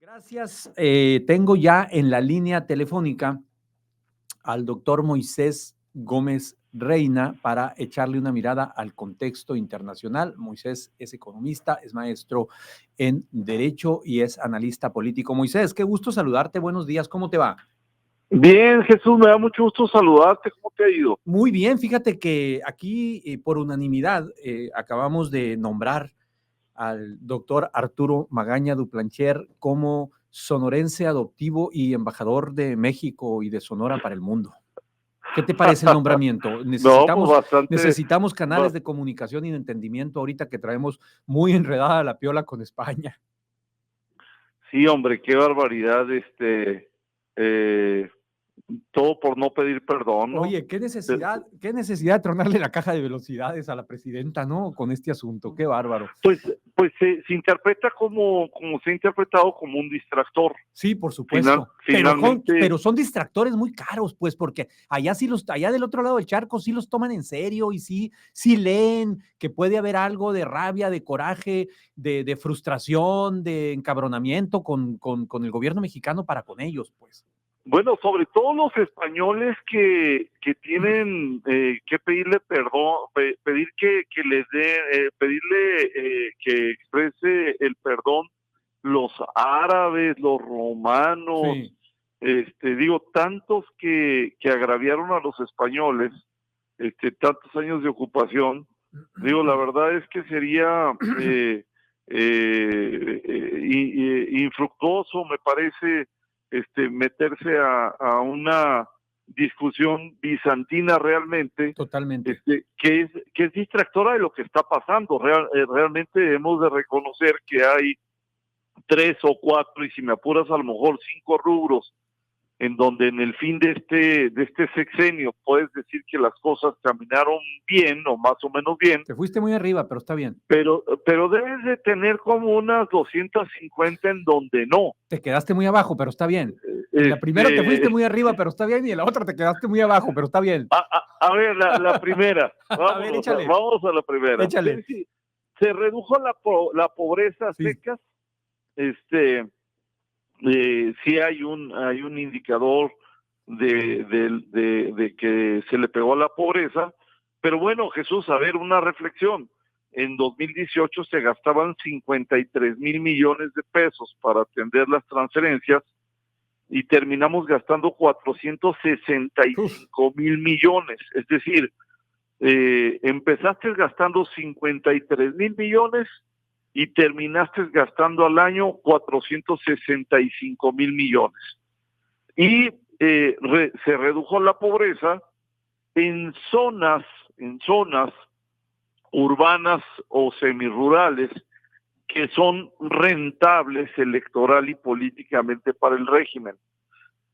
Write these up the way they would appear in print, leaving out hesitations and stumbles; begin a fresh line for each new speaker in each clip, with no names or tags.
Gracias. Tengo ya en la línea telefónica al doctor Moisés Gómez Reina para echarle una mirada al contexto internacional. Moisés es economista, es maestro en Derecho y es analista político. Moisés, qué gusto saludarte. Buenos días, ¿cómo te va?
Bien, Jesús, me da mucho gusto saludarte. ¿Cómo te ha ido?
Muy bien, fíjate que aquí por unanimidad acabamos de nombrar al doctor Arturo Magaña Duplancher como sonorense adoptivo y embajador de México y de Sonora para el mundo. ¿Qué te parece el nombramiento?
No, pues
Necesitamos canales de comunicación y de entendimiento ahorita que traemos muy enredada la piola con España.
Sí, hombre, qué barbaridad, eh, todo por no pedir perdón, ¿no?
Oye, qué necesidad de tronarle la caja de velocidades a la presidenta, ¿no? Con este asunto, qué bárbaro.
Pues se interpreta como se ha interpretado como un distractor.
Sí, por supuesto.
Finalmente,
pero son distractores muy caros, pues, porque allá del otro lado del charco sí los toman en serio y sí leen que puede haber algo de rabia, de coraje, de frustración, de encabronamiento con el gobierno mexicano para con ellos, pues.
bueno, sobre todo los españoles que tienen que pedirle perdón, pedir que les dé, pedirle que exprese el perdón, los árabes, los romanos,
Sí.
Tantos que agraviaron a los españoles, tantos años de ocupación, la verdad es que sería infructuoso, me parece, meterse a una discusión bizantina realmente,
Totalmente.
que es distractora de lo que está pasando. Realmente hemos de reconocer que hay 3 o 4, y si me apuras a lo mejor 5 rubros en donde en el fin de este sexenio puedes decir que las cosas caminaron bien o más o menos bien.
Te fuiste muy arriba, pero está bien.
Pero debes de tener como unas 250 en donde no.
Te quedaste muy abajo, pero está bien. En la primera te fuiste muy arriba, pero está bien, y en la otra te quedaste muy abajo, pero está bien.
A ver, la primera.
A ver, échale.
Vamos a la primera.
Échale.
Sí, se redujo la pobreza
Sí.
secas. Sí hay un indicador de que se le pegó a la pobreza, pero bueno, Jesús, a ver, una reflexión. En 2018 se gastaban 53,000 millones de pesos para atender las transferencias y terminamos gastando 465,000 millones. Es decir, empezaste gastando 53,000 millones y terminaste gastando al año 465,000 millones. Y se redujo la pobreza en zonas urbanas o semirurales que son rentables electoral y políticamente para el régimen.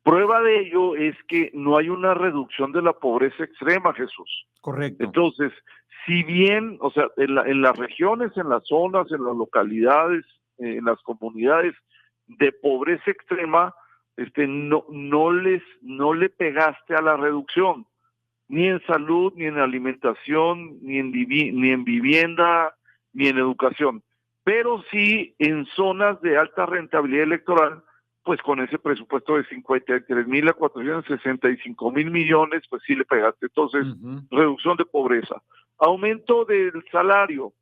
Prueba de ello es que no hay una reducción de la pobreza extrema, Jesús.
Correcto.
Entonces, si bien, o sea, en las regiones, en las zonas, en las localidades, en las comunidades de pobreza extrema, no le pegaste a la reducción, ni en salud, ni en alimentación, ni en vivienda, ni en educación. Pero sí en zonas de alta rentabilidad electoral, pues con ese presupuesto de 53,000 a 465,000 millones, pues sí le pegaste. Entonces, reducción de pobreza. Aumento del salario,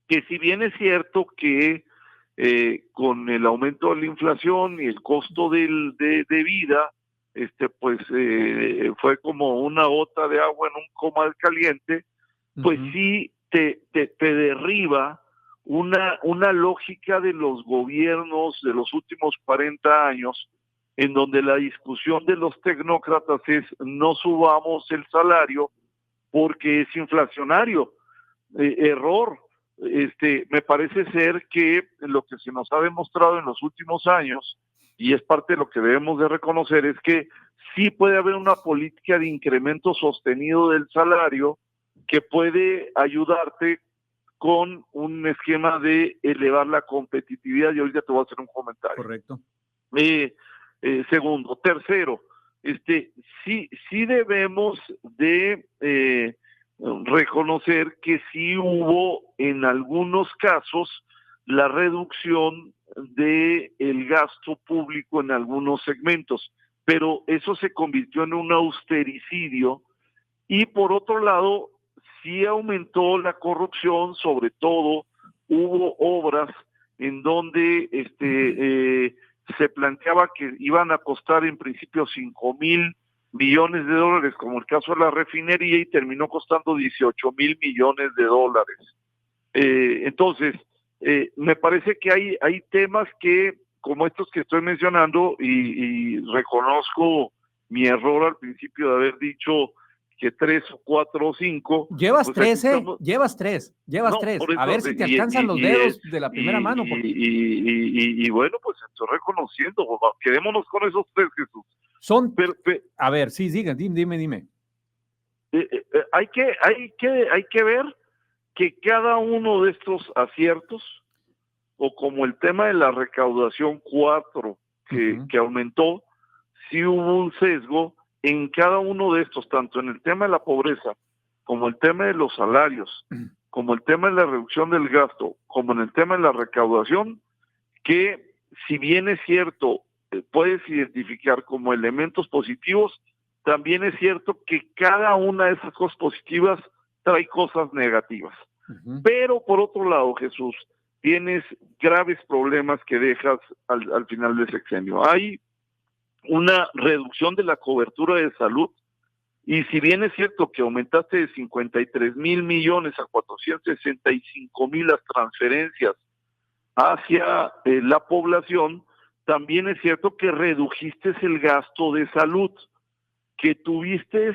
que si bien es cierto que con el aumento de la inflación y el costo de vida, fue como una gota de agua en un comal caliente, pues sí te derriba una lógica de los gobiernos de los últimos 40 años, en donde la discusión de los tecnócratas es no subamos el salario porque es inflacionario. Error. Me parece ser que lo que se nos ha demostrado en los últimos años, y es parte de lo que debemos de reconocer, es que sí puede haber una política de incremento sostenido del salario que puede ayudarte con un esquema de elevar la competitividad, y ahorita te voy a hacer un comentario.
Correcto.
Segundo. Tercero, sí debemos de reconocer que sí hubo en algunos casos la reducción del gasto público en algunos segmentos, pero eso se convirtió en un austericidio y por otro lado sí aumentó la corrupción, sobre todo hubo obras en donde se planteaba que iban a costar en principio 5,000 millones de dólares, como el caso de la refinería, y terminó costando 18 mil millones de dólares. Entonces, me parece que hay temas que, como estos que estoy mencionando, y reconozco mi error al principio de haber dicho que 3 o 4 o 5.
Llevas
Pues
3,
estamos...
Llevas tres.
No, por
A
eso,
ver si te alcanzan los dedos de la primera mano.
y bueno, pues estoy reconociendo, quedémonos con esos 3, Jesús.
Son, a ver, sí, dime.
Hay que ver que cada uno de estos aciertos, o como el tema de la recaudación 4, que aumentó, sí hubo un sesgo en cada uno de estos, tanto en el tema de la pobreza, como el tema de los salarios, como el tema de la reducción del gasto, como en el tema de la recaudación, que si bien es cierto, puedes identificar como elementos positivos, también es cierto que cada una de esas cosas positivas trae cosas negativas. Pero por otro lado, Jesús, tienes graves problemas que dejas al final del sexenio. Hay una reducción de la cobertura de salud, y si bien es cierto que aumentaste de 53 mil millones a 465 mil las transferencias hacia la población, también es cierto que redujiste el gasto de salud, que tuviste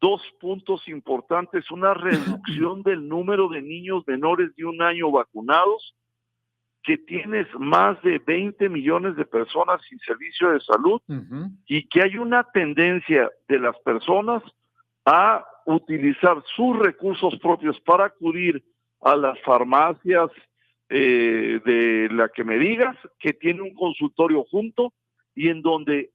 2 puntos importantes: una reducción del número de niños menores de 1 año vacunados, que tienes más de 20 millones de personas sin servicio de salud, y que hay una tendencia de las personas a utilizar sus recursos propios para acudir a las farmacias de la que me digas, que tiene un consultorio junto, y en donde,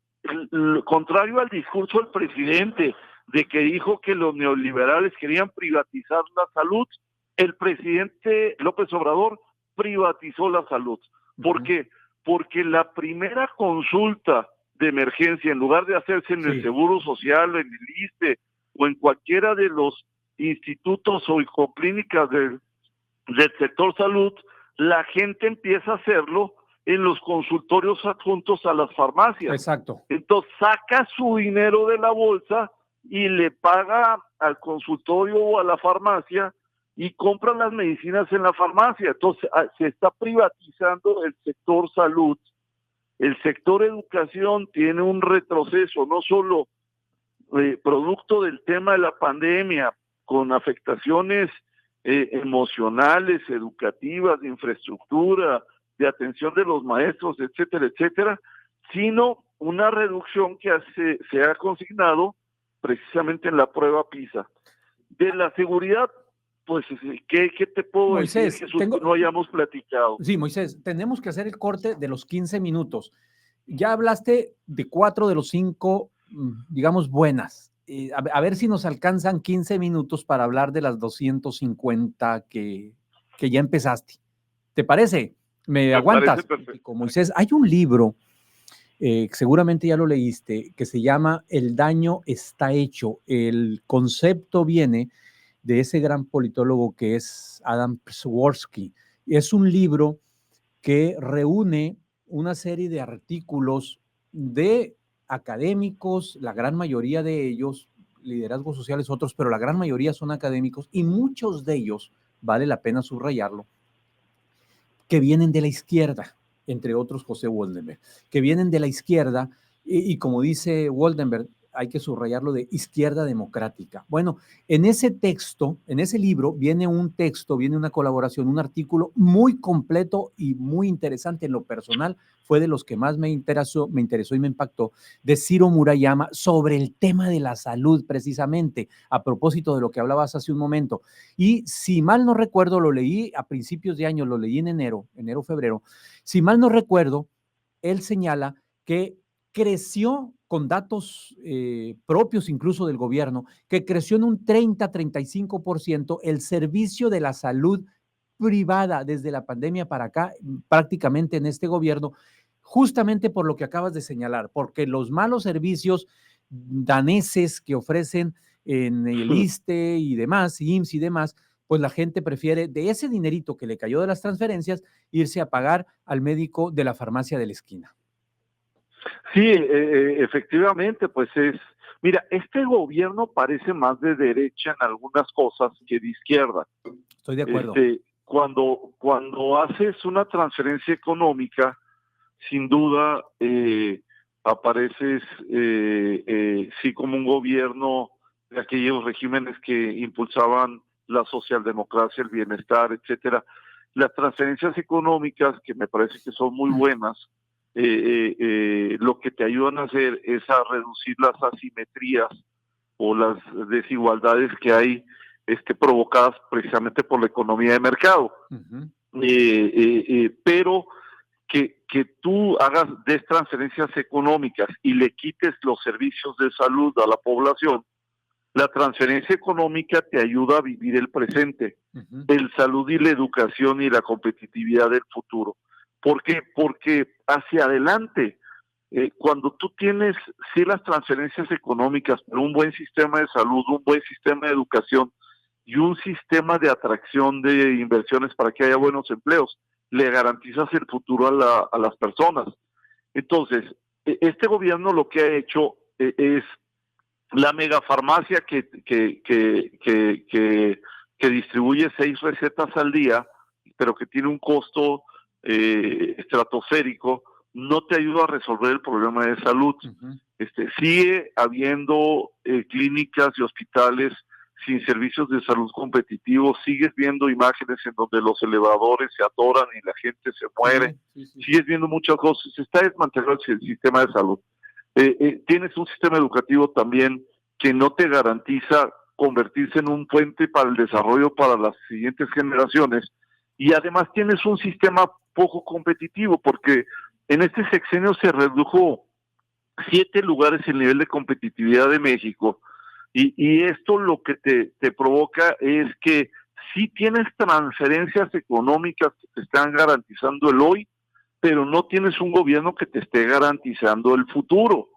contrario al discurso del presidente de que dijo que los neoliberales querían privatizar la salud, el presidente López Obrador privatizó la salud. ¿Por qué? Porque la primera consulta de emergencia, en lugar de hacerse en el Seguro Social, en el ISSSTE o en cualquiera de los institutos o clínicas del sector salud, la gente empieza a hacerlo en los consultorios adjuntos a las farmacias.
Exacto.
Entonces saca su dinero de la bolsa y le paga al consultorio o a la farmacia y compran las medicinas en la farmacia. Entonces se está privatizando el sector salud. El sector educación tiene un retroceso, no solo producto del tema de la pandemia, con afectaciones emocionales, educativas, de infraestructura, de atención de los maestros, etcétera, etcétera, sino una reducción que se ha consignado precisamente en la prueba PISA. De la seguridad, pues, ¿qué te puedo
Moisés,
decir, Jesús, que no hayamos platicado?
Sí, Moisés, tenemos que hacer el corte de los 15 minutos. Ya hablaste de 4 de los 5, digamos, buenas. A ver si nos alcanzan 15 minutos para hablar de las 250 que ya empezaste. ¿Te parece? ¿Me aguantas?
Parece perfecto.
Moisés, hay un libro, seguramente ya lo leíste, que se llama El daño está hecho. El concepto viene de ese gran politólogo que es Adam Przeworski. Es un libro que reúne una serie de artículos de académicos, la gran mayoría de ellos, liderazgos sociales otros, pero la gran mayoría son académicos, y muchos de ellos, vale la pena subrayarlo, que vienen de la izquierda, entre otros José Woldenberg, que vienen de la izquierda, y como dice Woldenberg, hay que subrayarlo, de izquierda democrática. Bueno, en ese texto, en ese libro, viene un texto, viene una colaboración, un artículo muy completo y muy interesante. En lo personal, fue de los que más me interesó y me impactó, de Ciro Murayama, sobre el tema de la salud, precisamente, a propósito de lo que hablabas hace un momento. Y si mal no recuerdo, lo leí a principios de año, lo leí en enero, febrero. Si mal no recuerdo, él señala que creció con datos propios incluso del gobierno, que creció en un 30-35% el servicio de la salud privada desde la pandemia para acá, prácticamente en este gobierno, justamente por lo que acabas de señalar, porque los malos servicios daneses que ofrecen en el ISSSTE y demás, IMSS y demás, pues la gente prefiere de ese dinerito que le cayó de las transferencias irse a pagar al médico de la farmacia de la esquina.
Sí, efectivamente, pues mira, este gobierno parece más de derecha en algunas cosas que de izquierda.
Estoy de acuerdo.
Cuando haces una transferencia económica, sin duda apareces sí como un gobierno de aquellos regímenes que impulsaban la socialdemocracia, el bienestar, etcétera. Las transferencias económicas, que me parece que son muy buenas, lo que te ayudan a hacer es a reducir las asimetrías o las desigualdades que hay provocadas precisamente por la economía de mercado. Pero que tú des transferencias económicas y le quites los servicios de salud a la población, la transferencia económica te ayuda a vivir el presente, el salud y la educación y la competitividad del futuro. ¿Por qué? Porque hacia adelante, cuando tú tienes las transferencias económicas, pero un buen sistema de salud, un buen sistema de educación y un sistema de atracción de inversiones para que haya buenos empleos, le garantizas el futuro a las personas. Entonces, este gobierno lo que ha hecho es la megafarmacia que distribuye 6 recetas al día, pero que tiene un costo estratosférico, no te ayuda a resolver el problema de salud. Sigue habiendo clínicas y hospitales sin servicios de salud competitivos, sigues viendo imágenes en donde los elevadores se atoran y la gente se muere, sigues viendo muchas cosas, se está desmantelando el sistema de salud. Tienes un sistema educativo también que no te garantiza convertirse en un puente para el desarrollo para las siguientes generaciones, y además tienes un sistema poco competitivo, porque en este sexenio se redujo 7 lugares el nivel de competitividad de México, y esto lo que te provoca es que sí tienes transferencias económicas que te están garantizando el hoy, pero no tienes un gobierno que te esté garantizando el futuro.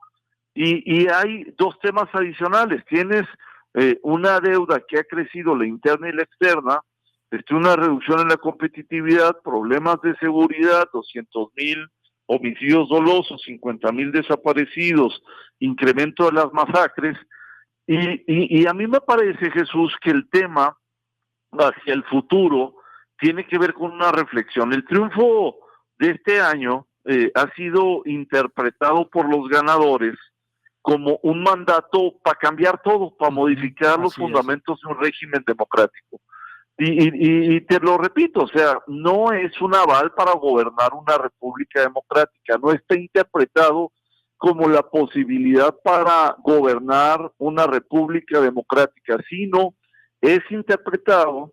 Y hay 2 temas adicionales. Tienes una deuda que ha crecido, la interna y la externa, una reducción en la competitividad, problemas de seguridad, 200,000 homicidios dolosos, 50,000 desaparecidos, incremento de las masacres. Y a mí me parece, Jesús, que el tema hacia el futuro tiene que ver con una reflexión. El triunfo de este año ha sido interpretado por los ganadores como un mandato para cambiar todo, para modificar los fundamentos de un régimen democrático. Y te lo repito, o sea, no es un aval para gobernar una república democrática, no está interpretado como la posibilidad para gobernar una república democrática, sino es interpretado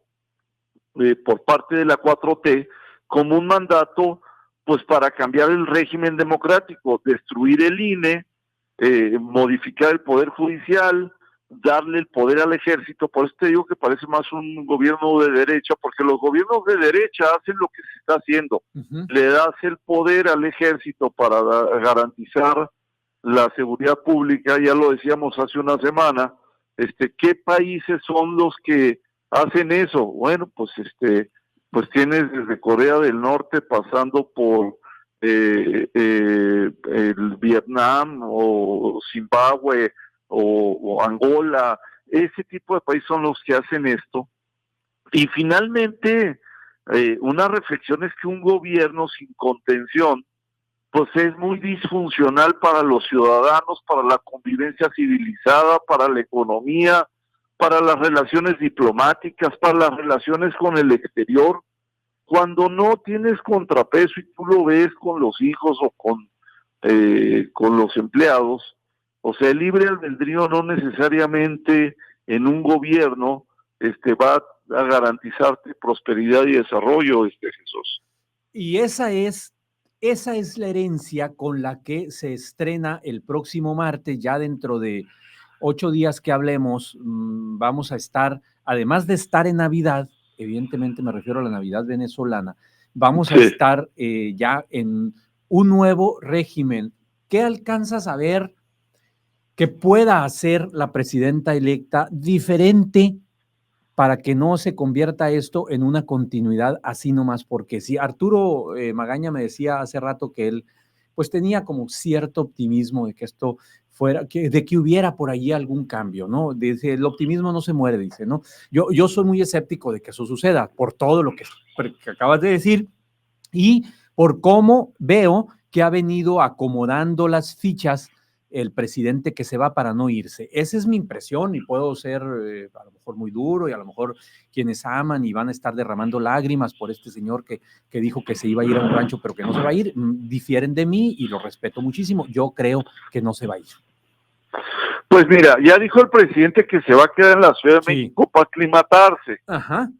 por parte de la 4T como un mandato pues para cambiar el régimen democrático, destruir el INE, modificar el poder judicial, darle el poder al ejército. Por eso te digo que parece más un gobierno de derecha, porque los gobiernos de derecha hacen lo que se está haciendo. Le das el poder al ejército para garantizar la seguridad pública. Ya lo decíamos hace una semana. ¿Qué países son los que hacen eso? Bueno, pues pues tienes desde Corea del Norte pasando por el Vietnam o Zimbabue o Angola. Ese tipo de países son los que hacen esto. Y finalmente, una reflexión es que un gobierno sin contención pues es muy disfuncional para los ciudadanos, para la convivencia civilizada, para la economía, para las relaciones diplomáticas, para las relaciones con el exterior. Cuando no tienes contrapeso y tú lo ves con los hijos o con los empleados, o sea, el libre albedrío no necesariamente en un gobierno va a garantizarte prosperidad y desarrollo, Jesús.
Y esa es la herencia con la que se estrena el próximo martes, ya dentro de 8 días que hablemos. Vamos a estar, además de estar en Navidad, evidentemente me refiero a la Navidad venezolana, vamos a
Sí.
estar ya en un nuevo régimen. ¿Qué alcanzas a ver que pueda hacer la presidenta electa diferente para que no se convierta esto en una continuidad así nomás? Porque si Arturo Magaña me decía hace rato que él pues tenía como cierto optimismo de que esto fuera, de que hubiera por allí algún cambio, ¿no? Dice, el optimismo no se muere, dice, ¿no? Yo soy muy escéptico de que eso suceda por todo lo que acabas de decir y por cómo veo que ha venido acomodando las fichas el presidente que se va para no irse. Esa es mi impresión y puedo ser a lo mejor muy duro y a lo mejor quienes aman y van a estar derramando lágrimas por este señor que dijo que se iba a ir a un rancho pero que no se va a ir, difieren de mí y lo respeto muchísimo. Yo creo que no se va a ir.
Pues mira, ya dijo el presidente que se va a quedar en la Ciudad de México para aclimatarse.
Ajá.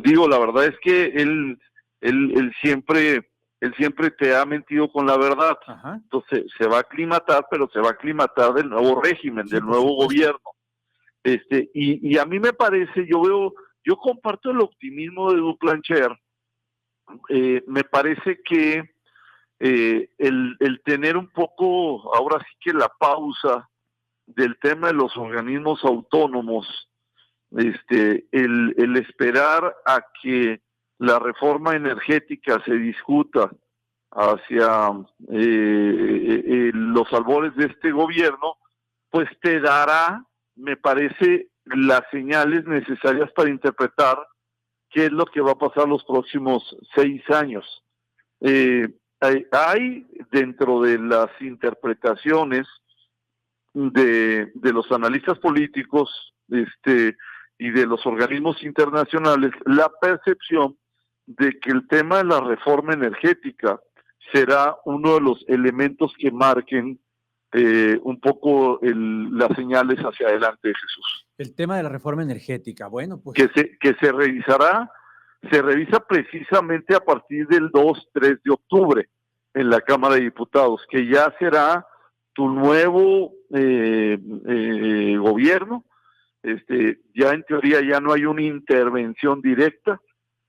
Digo, la verdad es que él siempre te ha mentido con la verdad.
Ajá.
Entonces se va a aclimatar, pero se va a aclimatar del nuevo régimen,
Sí,
del nuevo gobierno. Y a mí me parece, yo comparto el optimismo de Duplancher. Me parece que el tener un poco, ahora sí que la pausa del tema de los organismos autónomos, el esperar a que la reforma energética se discuta hacia los albores de este gobierno, pues te dará, me parece, las señales necesarias para interpretar qué es lo que va a pasar los próximos 6 años. Hay dentro de las interpretaciones de los analistas políticos y de los organismos internacionales la percepción de que el tema de la reforma energética será uno de los elementos que marquen un poco las señales hacia adelante, Jesús.
El tema de la reforma energética, bueno, pues...
Que se revisa precisamente a partir del 2-3 de octubre en la Cámara de Diputados, que ya será tu nuevo gobierno. Ya en teoría ya no hay una intervención directa.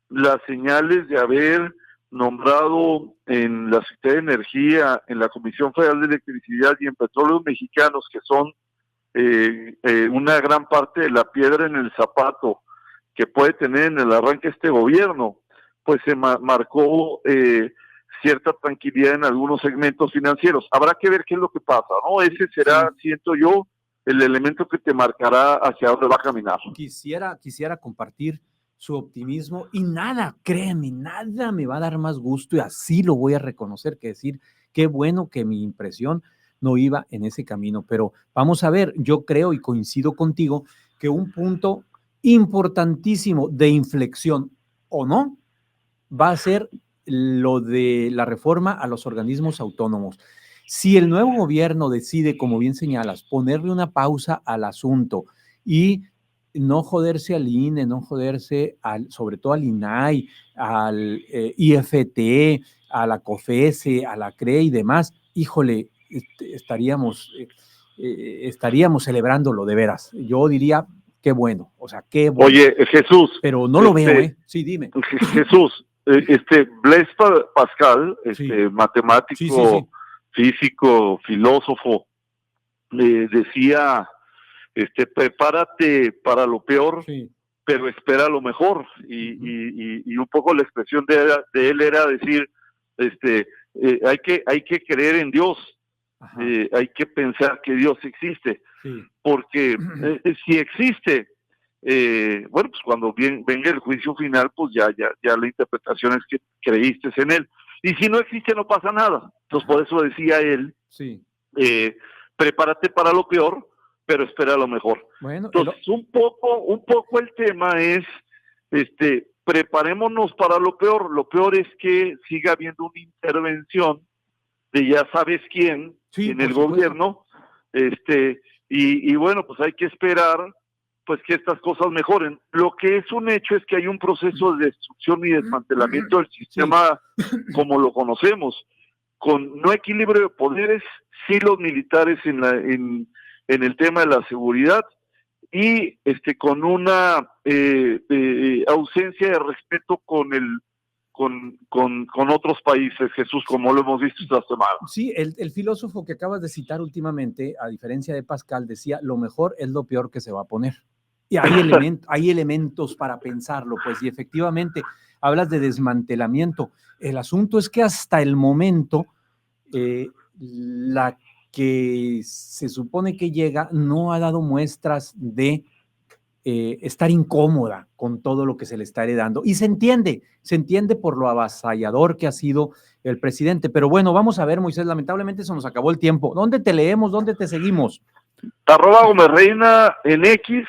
Las señales de haber nombrado en la Secretaría de Energía, en la Comisión Federal de Electricidad y en Petróleos Mexicanos, que son una gran parte de la piedra en el zapato que puede tener en el arranque este gobierno, pues se marcó cierta tranquilidad en algunos segmentos financieros. Habrá que ver qué es lo que pasa, ¿no? Ese será, siento yo, el elemento que te marcará hacia dónde va a caminar.
Quisiera compartir su optimismo y nada, créeme, nada me va a dar más gusto y así lo voy a reconocer que decir, qué bueno que mi impresión no iba en ese camino, pero vamos a ver, yo creo y coincido contigo que un punto importantísimo de inflexión o no va a ser lo de la reforma a los organismos autónomos. Si el nuevo gobierno decide, como bien señalas, ponerle una pausa al asunto y no joderse al INE, no joderse sobre todo al INAI, al IFT, a la COFESE, a la CRE y demás, híjole, estaríamos celebrándolo de veras. Yo diría, qué bueno, o sea, qué bueno.
Oye, Jesús.
Pero no lo veo, ¿eh? Sí, dime.
Jesús, Blaise Pascal, matemático, físico, filósofo, decía, prepárate para lo peor, pero espera lo mejor. Y un poco la expresión de él era decir, hay que creer en Dios, hay que pensar que Dios existe, porque si existe, bueno, pues cuando venga el juicio final, pues ya la interpretación es que creíste en él. Y si no existe, no pasa nada. Entonces, por eso decía él, prepárate para lo peor, pero espera lo mejor.
Bueno,
entonces, un poco el tema es, preparémonos para lo peor. Lo peor es que siga habiendo una intervención de ya sabes quién en el gobierno, y bueno, pues hay que esperar pues que estas cosas mejoren. Lo que es un hecho es que hay un proceso de destrucción y desmantelamiento del sistema como lo conocemos, con no equilibrio de poderes, sí los militares en el tema de la seguridad, y con una ausencia de respeto con otros países, Jesús, como lo hemos visto esta semana.
Sí, el filósofo que acabas de citar últimamente, a diferencia de Pascal, decía, lo mejor es lo peor que se va a poner. Y hay elementos para pensarlo, pues, y efectivamente, hablas de desmantelamiento. El asunto es que hasta el momento, la que se supone que llega no ha dado muestras de estar incómoda con todo lo que se le está heredando. Y se entiende por lo avasallador que ha sido el presidente. Pero bueno, vamos a ver, Moisés, lamentablemente se nos acabó el tiempo. ¿Dónde te leemos? ¿Dónde te seguimos?
@Gómez Reina en X,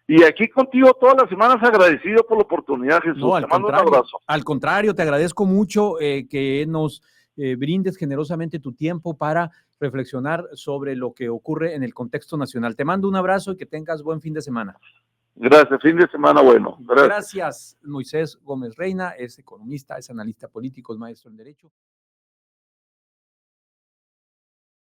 y aquí contigo todas las semanas, agradecido por la oportunidad, Jesús.
No,
Te mando un abrazo.
al contrario, te agradezco mucho que nos brindes generosamente tu tiempo para reflexionar sobre lo que ocurre en el contexto nacional. Te mando un abrazo y que tengas buen fin de semana.
Gracias, fin de semana bueno.
Gracias, Moisés Gómez Reina, es economista, es analista político, es maestro en Derecho.